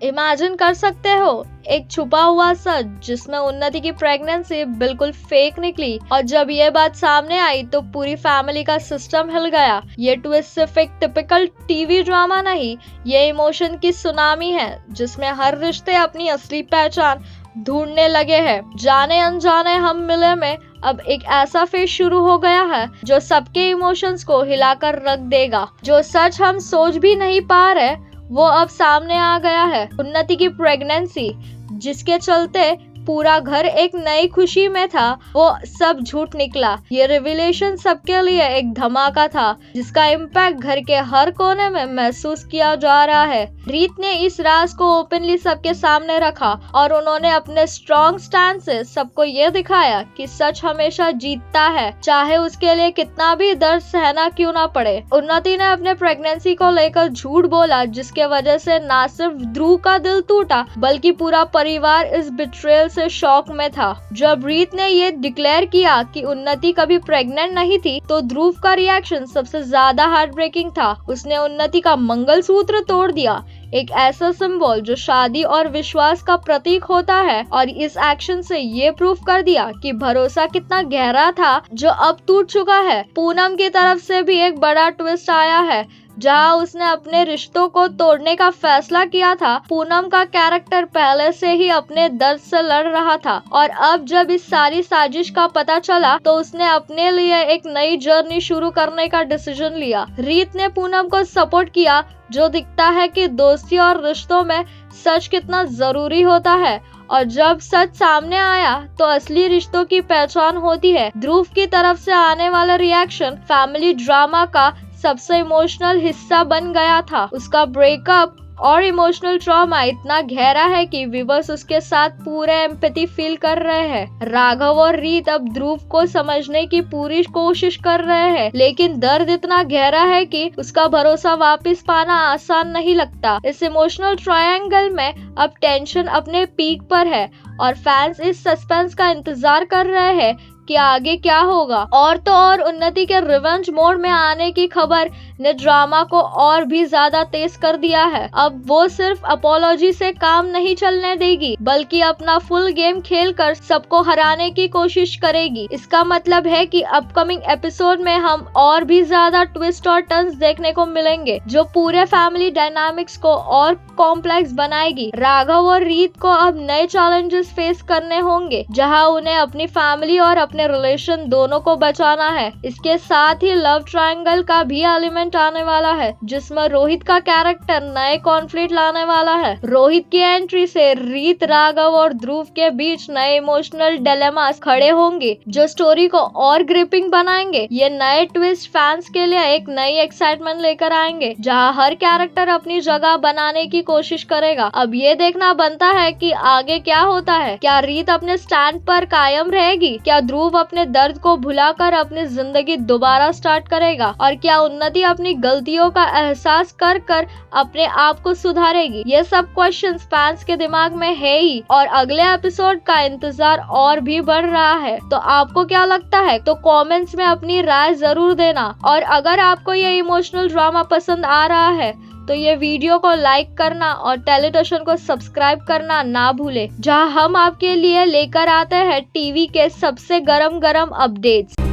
Imagine कर सकते हो एक छुपा हुआ सच जिसमें उन्नति की प्रेगनेंसी बिल्कुल फेक निकली, और जब ये बात सामने आई तो पूरी फैमिली का सिस्टम हिल गया। ये ट्विस्ट सिर्फ एक टिपिकल टीवी ड्रामा नहीं, ये इमोशन की सुनामी है जिसमें हर रिश्ते अपनी असली पहचान ढूंढने लगे हैं। जाने अनजाने हम मिले में अब एक ऐसा फेज शुरू हो गया है जो सबके इमोशंस को हिलाकर रख देगा। जो सच हम सोच भी नहीं पा रहे वो अब सामने आ गया है। उन्नति की प्रेगनेंसी जिसके चलते पूरा घर एक नई खुशी में था, वो सब झूठ निकला। ये रिविलेशन सबके लिए एक धमाका था जिसका इम्पैक्ट घर के हर कोने में महसूस किया जा रहा है। रीत ने इस राज को ओपनली सबके सामने रखा और उन्होंने अपने स्ट्रॉन्ग स्टैंड से सबको ये दिखाया कि सच हमेशा जीतता है, चाहे उसके लिए कितना भी दर्द सहना क्यों ना पड़े। उन्नति ने अपने प्रेगनेंसी को लेकर झूठ बोला जिसके वजह से ना सिर्फ ध्रुव का दिल टूटा बल्कि पूरा परिवार इस बिट्रेयल से शॉक में था। जब रीत ने ये डिक्लेयर किया कि उन्नति कभी प्रेग्नेंट नहीं थी तो ध्रुव का रिएक्शन सबसे ज्यादा हार्ट ब्रेकिंग था। उसने उन्नति का मंगलसूत्र तोड़ दिया, एक ऐसा सिंबल जो शादी और विश्वास का प्रतीक होता है, और इस एक्शन से ये प्रूफ कर दिया कि भरोसा कितना गहरा था जो अब टूट चुका है। पूनम की तरफ से भी एक बड़ा ट्विस्ट आया है जहां उसने अपने रिश्तों को तोड़ने का फैसला किया था। पूनम का कैरेक्टर पहले से ही अपने दर्द से लड़ रहा था और अब जब इस सारी साजिश का पता चला तो उसने अपने लिए एक नई जर्नी शुरू करने का डिसीजन लिया। रीत ने पूनम को सपोर्ट किया जो दिखता है कि दोस्ती और रिश्तों में सच कितना जरूरी होता है, और जब सच सामने आया तो असली रिश्तों की पहचान होती है। ध्रुव की तरफ से आने वाला रिएक्शन फैमिली ड्रामा का सबसे इमोशनल हिस्सा बन गया था। उसका ब्रेकअप और इमोशनल ट्रॉमा इतना गहरा है कि व्यूअर्स उसके साथ पूरे एम्पैथी फील कर रहे हैं। राघव और रीत अब ध्रुव को समझने की पूरी कोशिश कर रहे हैं, लेकिन दर्द इतना गहरा है कि उसका भरोसा वापस पाना आसान नहीं लगता। इस इमोशनल ट्रायंगल में अब टेंशन अपने पीक पर है और फैंस इस सस्पेंस का इंतजार कर रहे हैं कि आगे क्या होगा। और तो और उन्नति के रिवेंज मोड में आने की खबर ने ड्रामा को और भी ज्यादा तेज कर दिया है। अब वो सिर्फ अपोलॉजी से काम नहीं चलने देगी बल्कि अपना फुल गेम खेलकर सबको हराने की कोशिश करेगी। इसका मतलब है कि अपकमिंग एपिसोड में हम और भी ज्यादा ट्विस्ट और टर्न्स देखने को मिलेंगे जो पूरे फैमिली डायनामिक्स को और कॉम्प्लेक्स बनाएगी। राघव और रीत को अब नए चैलेंजेस फेस करने होंगे जहां उन्हें अपनी फैमिली और अपने रिलेशन दोनों को बचाना है। इसके साथ ही लव ट्रायंगल का भी एलिमेंट आने वाला है जिसमें रोहित का कैरेक्टर नए कॉन्फ्लिक्ट लाने वाला है। रोहित की एंट्री से रीत, राघव और ध्रुव के बीच नए इमोशनल डिलेमास खड़े होंगे जो स्टोरी को और ग्रिपिंग बनाएंगे। ये नए ट्विस्ट फैंस के लिए एक नई एक्साइटमेंट लेकर आएंगे जहां हर कैरेक्टर अपनी जगह बनाने की कोशिश करेगा। अब ये देखना बनता है कि आगे क्या होता है। क्या रीत अपने स्टैंड पर कायम रहेगी? क्या ध्रुव अपने दर्द को भुलाकर अपनी जिंदगी दोबारा स्टार्ट करेगा? और क्या उन्नति अपनी गलतियों का एहसास कर कर अपने आप को सुधारेगी? ये सब क्वेश्चंस फैंस के दिमाग में है ही और अगले एपिसोड का इंतजार और भी बढ़ रहा है। तो आपको क्या लगता है? तो कमेंट्स में अपनी राय जरूर देना। और अगर आपको ये इमोशनल ड्रामा पसंद आ रहा है तो ये वीडियो को लाइक करना और टेलीटोशन को सब्सक्राइब करना ना भूले, जहां हम आपके लिए लेकर आते हैं टीवी के सबसे गरम अपडेट्स।